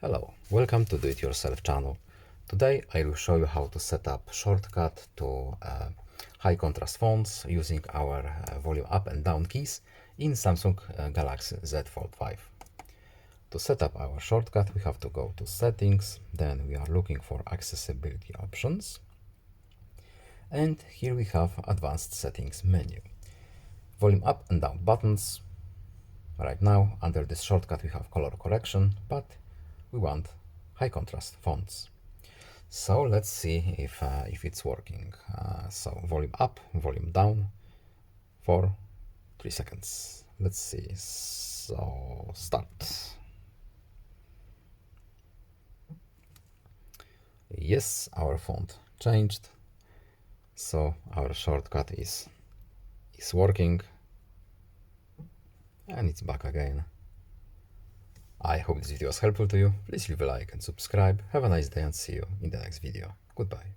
Hello, welcome to Do It Yourself channel. Today I will show you how to set up shortcut to high contrast fonts using our volume up and down keys in Samsung Galaxy Z Fold5. To set up our shortcut we have to go to settings, then we are looking for accessibility options, and here we have advanced settings menu. Volume up and down buttons. Right now under this shortcut we have color correction, but we want high contrast fonts. So let's see if it's working. So volume up, volume down for 3 seconds. Let's see. So start. Yes, our font changed. So our shortcut is working, and it's back again. I hope this video was helpful to you. Please leave a like and subscribe. Have a nice day and see you in the next video. Goodbye.